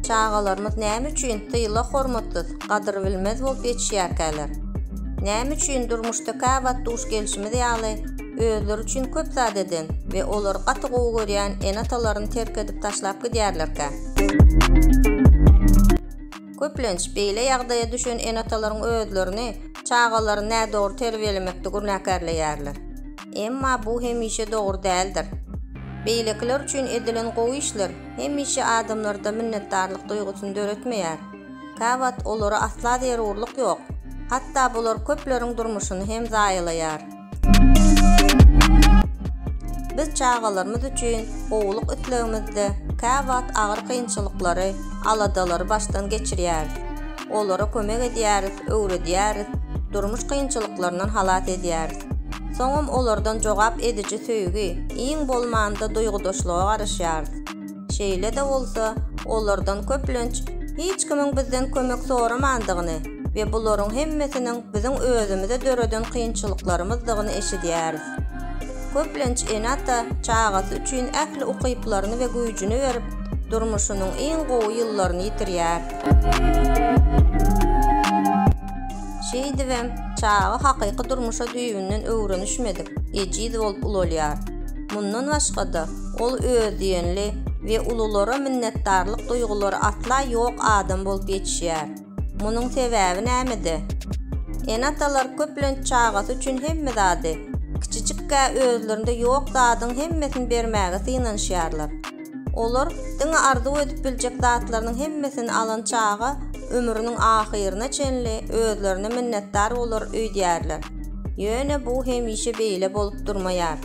Çağalarımız näme üçin tyla hormatsız, gadyr bilmez bolup ýetişýärkäler? Näme üçin durmuşda käwat duş gelişimiz ýaly özleri üçin köp zat eden we olar gaty gowy görýän enatalaryny terk edip taşlap gidýärlerkä? Köplenç beýle ýagdaýa düşen enatalaryň özlerini çağalary nädogry terbiýelemekde gurnäkärleýärler. Emma bu hemişe dogry däldir. Beýlekler üçin edilen gowy işler hemişe adamlarda minnetdarlyk duýgusyny döretmeýär. Käwat olara asla derurlyk ýok. Hatta bular köpleriň durmuşyny hem zaýylaýar. Biz çağalarymyz üçin gowluk ütlegimizde käwat agyr kynçylyklary, aladalary başdan geçirýär. Olara kömek edýäris, öwredýäris, durmuş kynçylyklaryndan halat edýäris. Soňam olardan jogap edici söýgi, iň bolmanda duýgudaşlyga garaşýar. Şeýle de bolsa, olardan köplenç hiç kimiň bizden kömek soramandygyny we bularyň hemmesiniň biziň özümize döreden kynçylyklarymyzdygyny eşidýäris. Köplenç enata çağasy üçin ähli ukyplaryny we güýjüni berip, durmuşynyň iň gowy ýyllaryny ýitirýär. Şeýdibem, çağa hakyky durmuşa düýbünden öwrenişmedik, ejid bolup ulalýar. Mundan başga-da ol özdiýenli we ululara minnetdarlyk duýgulary atla ýok adam bolup ýetişýär. Munyň sebäbi nämede? Enatalar köplenç çağasy üçin hemme zady kiçijikkä özlerinde ýok zadyň hemmesini bermäge synanýarlar. Olar diňe arzu edip biljek zatlarynyň hemmesini alan çağa ömrüniň ahyryna çenli özlerine minnetdar bolar öýdýärler. Ýöne bu hemişe beýle bolup durmaýar.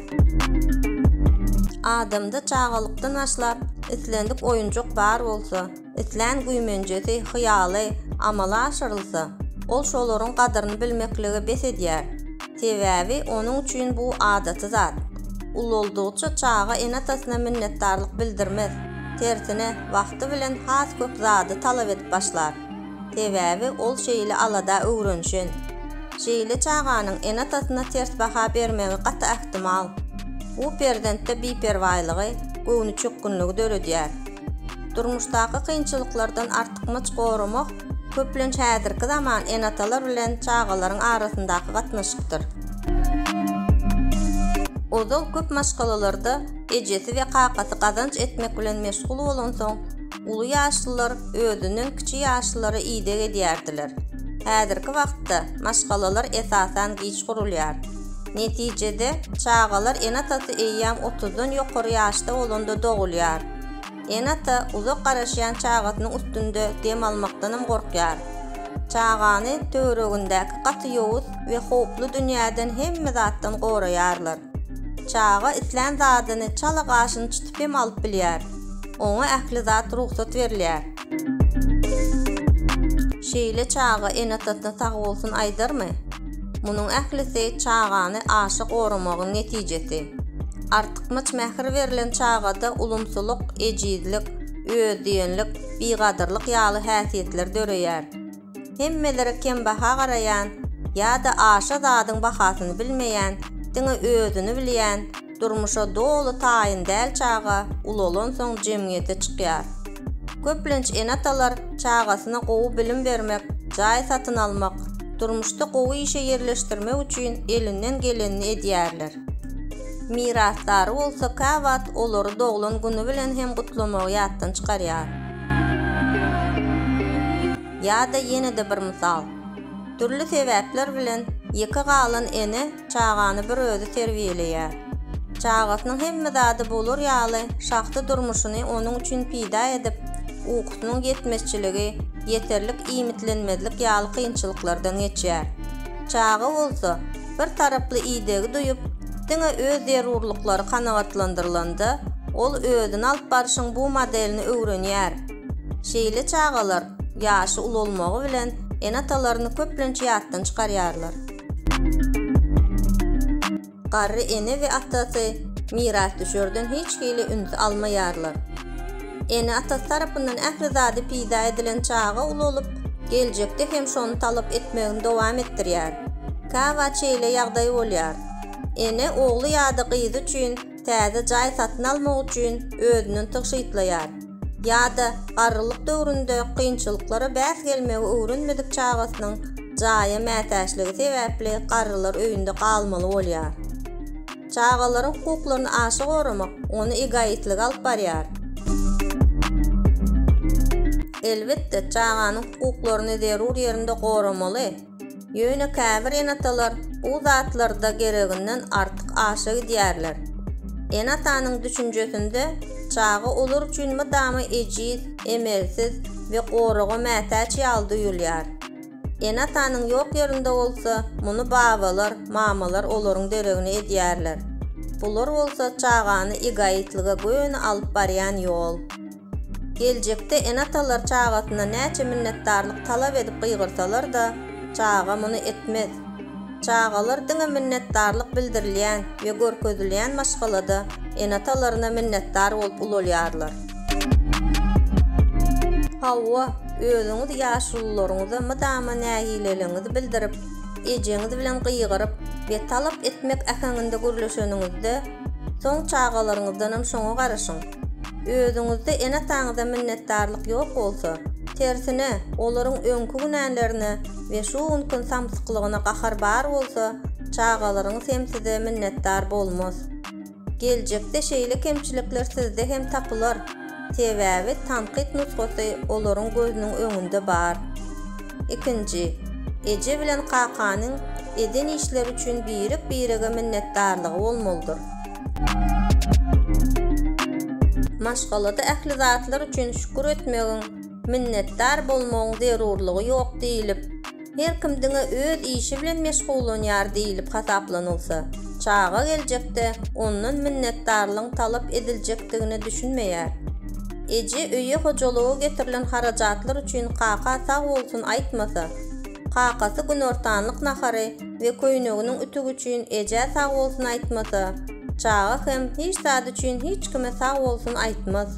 Adamda çağalykdan başlap islendik oýunjak bar bolsa, islen güýmenjesi, hyýaly amala aşyrylsa, ol şolaryň gadyryny bilmekligi bes edýär. Sebäbi onuň üçin bu adaty zat. Ululdyqça çağa enatasyna minnetdarlyk bildirmez. Tersine wagty bilen has köp zady talap edip başlar. Sebäbi ol şeýle alada öwrenşen. Şeýle çağanyň enatasyna ters baha bermegi gaty ähtimal. Bu perdentde biperwaýlygy, göwni çökkünligi döredýär. Durmuşdaky kynçylyklardan artykmaç goramak köplenç häzirki zaman enatalar bilen çağalaryň arasyndaky gatnaşykdyr. Ozal köp maşgalalarda ejesi we kakasy gazanç etmek bilen meşgul bolan soň, uly ýaşlylar özünün kiçi ýaşlylary ýydyk edýärdiler. Häzirki wagtda maşgalalar esasan giç gurulýar. Netijede çağalar enatasy eýýäm 30-dan ýokary ýaşda bolanda dogulýar. Enata uzak garaşýan çağasynyň üstünde dem almakdanam gorkýar. Çağany töweregindäki gaty ýowuz we hoply dünýäden hemme zatdan goraýarlar. Çağa islen zadyny çala gaşyny çytyp hem alyp bilýär. Oňa ähli zat ruhsat berilýär. Şeýle çağa enatasyna sag bolsun aýdarmy? Munyň ählisi çağany aşyk goramagyň netijesi. Artykmaç mähir berilen çağada ulumsuluk, ejizlik, özdiýenlik, bigadyrlyk ýaly häsiýetler döreýär. Hemmeleri kembaha garayan ýa-da aşa zadyň bahasyny bilmeýän, diňe özüni bilýän, durmuşa dolu taýyn däl çağa ulolan soň jemgyýete çykýar. Köplenç enatalar çağasyna gowy bilim bermek, jaý satyn almak, durmuşda gowy işe yerleşdirmek üçin elinden gelenini edýärler. Mirasdary bolsa käwat olary doglan güni bilen hem gutlamagy ýatdan çykarýar. Ýa-da ýene-de bir mysal. Türlü sebäpler bilen ýeki galan ene çağany bir özü terbiýeleýär. Çağasynyň hemme zady bolar ýaly şahsy durmuşyny onuň üçin pida edip, ukysynyň ýetmezçiligi, ýeterlik iýmitlenmezlik ýaly kynçylyklardan geçýär. Çağa bolsa bir taraply ýdegi duýup, diňe öz derurlyklary kanagatlandyrylanda, ol özüni alyp barşyň bu modelini öwrenýär. Şeýle çağalar ýaşy ululmagy bilen enatalaryny köplenç ýatdan çykarýarlar. Garry ene we atasy miras düşürden hiç hili üns almaýarlar. Ene atasy tarapyndan ähli zady pida edilen çağa ululup, geljekde hem şonu talap etmegini dowam etdirýär. Käwat şeýle ýagdaý bolýar. Ene ogly ýa-da gyzy üçin täze jaý satyn almak üçin özünün tygşytlaýar. ýa-da garrylyk döwründe kynçylyklara bäs gelmegi öwrenmedik çağasynyň jaýa mätäçligi sebäpli garrylar öýünde galmaly bolýar. Çağalaryň hukuklaryny aşyk goramak onu egoitlik alyp barýar. Elbetde çağanyň hukuklaryny derur ýerinde goramaly. Ýöne käbir enatalar bu zatlarda gereginden artyk aşyk edýärler. Enatanyň düşünjesinde çağı olur üçin mydamy ejiz, emelsiz we goraga mätäç ýaly duýulýar. Enatanyň ýok ýerinde bolsa, muny babalar, mamalar olaryň deregini edýärler. Bular bolsa çağany egoitlige göni alyp barýan ýol. Geljekde enatalar çağasyna näçe minnetdarlyk talap edip gygyrsalar da, çağa muny etmez. Çağalar diňe minnetdarlyk bildirilýän we görkezilýän maşgalada enatalaryna minnetdar bolup ululýarlar. Hawa, özüňiz ýaşullaryňyza mydama nähileliňizi bildirip, ejeňiz bilen gygyryp we talap etmek ähäňinde görleşeniňizde, soň çağalaryňyzdan şoňa garaşyň. Özüňizde enataňyza minnetdarlyk ýok bolsa, tersine olaryň öňkü günänlerini we şu günkün samsyklygyna gahar bar bolsa, çağalaryňyz hem size minnetdar bolmaz. Geljekde şeýle kemçilikler sizde hem tapylar. Sebäbi tanqid nusgasy olaryň gözüniň öňünde bar. Ikinji, eje bilen kakanyň eden işler üçin birige minnetdarlygy bolmalydyr. Maşgalada ähli zatlar üçin şükür etmegiň, minnetdar bolmagyň zerurlygy ýok diýilip, her kim diňe öz işi bilen meşgulanýar diýilip hasaplanylsa, çağa geljekde ondan minnetdarlygyň talap ediljekdigini düşünmeýär. Eje öýe hojalygy getirilen harajatlar üçin kaka sag bolsun aýtmasa, kakasy günortanlyk nahary we köýneginiň ütügi üçin eje sag bolsun aýtmasa, çağa hem hiç zat üçin hiç kime sag bolsun aýtmaz.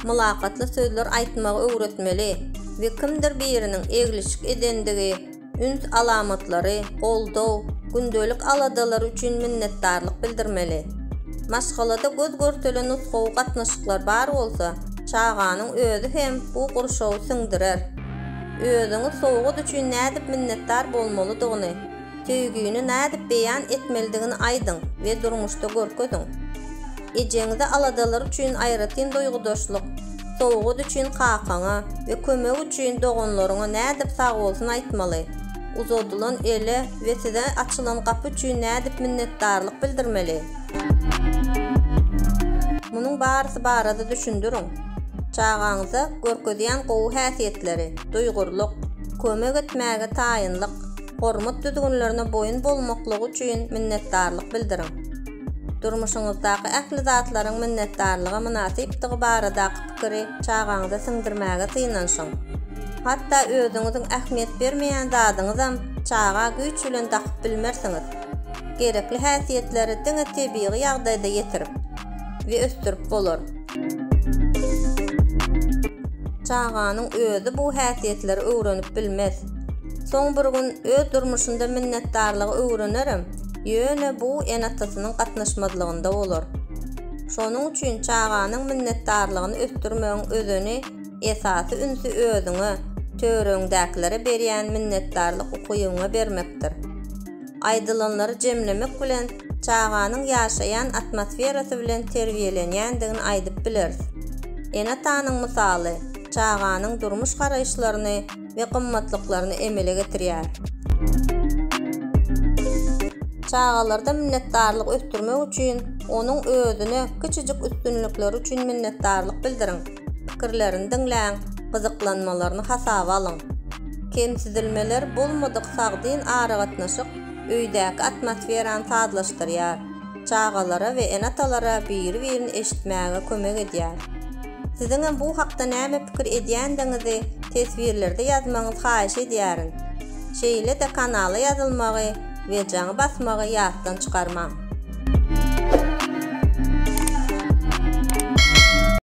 Mylakatly sözler aýtmagy öwretmeli we kimdir biriniň eglişik edendigi, üns alamatlary, goldaw, gündelik aladalar üçin minnetdarlyk bildirmeli. Maşgalada göz görtelen nusgaw gatnaşyklar bar bolsa, çağanyň özü hem bu gurşawy siňdirer. Özüňiz sowgat üçin nädip minnetdar bolmalydygyny, söýgüni nädip beýan etmelidigini aýdyň we durmuşda görkeziň. Ejeňize aladalar üçin aýratyn doýgudaşlyk, sowgat üçin kakaňa we kömek üçin doganlaryňa nädip sag bolsun aýtmaly. Uzadylan ele we size açylan gapy üçin nädip minnetdarlyk bildirmeli. Munyň barysy barada düşündüriň. Çağaňyza görkezýän gowy häsiýetleri, duýgurlyk, kömek etmäge taýynlyk, hormat düzgünlerine boyun bolmaklygy üçin minnetdarlyk bildiriň. Durmuşyňyzdaky ähli zatlaryň minnetdarlyga münasipligi baradaky pikiri çağaňyza siňdirmäge tynanşyň. Hatta özüňiziň ähmiýet bermeýän zadyňyzam çağa güýç bilen takyp bilmersiňiz. Gerekli häsiýetleri diňe tebii ýagdaýda ýetirip we östürip bolar. Çağanyň özü bu häsiýetleri öwrenip bilmez. Soň bir gün öz durmuşynda minnetdarlygy öwrenerim. Ýöne bu enatasynyň gatnaşmadylygynda bolar. Şonuň üçin çağanyň minnetdarlygyny östürmegiň özüni esasy ünsü özüňe, töreňdäkilere berýän minnetdarlyk ukybyňa bermekdir. Aýdylanlary jemlemek bilen çağanyň ýaşaýan atmosferasy bilen terbiýelenýändigini aýdyp bileriz. Enatanyň misaly çağanyň durmuş garaýşlaryny we gymmatlyklaryny emele getirýär. Çağalarda minnetdarlyk östürmek üçin onuň özüne kiçijik üstünlikleri üçin minnetdarlyk bildiriň. Pikirlerini diňläň, gyzyklanmalaryny hasaba alyň. Kemsizilmeler bolmadyk sagdyn aragatnaşyk öýdäki atmosferany tazlaşdyrýar. Çağalara we enatalara bir-birini eşitmäge kömek edýär. Siziň bu hakda näme pikir edýändiňizi tesbirlerde ýazmaňyzy haýyş edýärin. Şeýle de kanala ýazylmagy we jaňy basmagy ýatdan çykarmaň.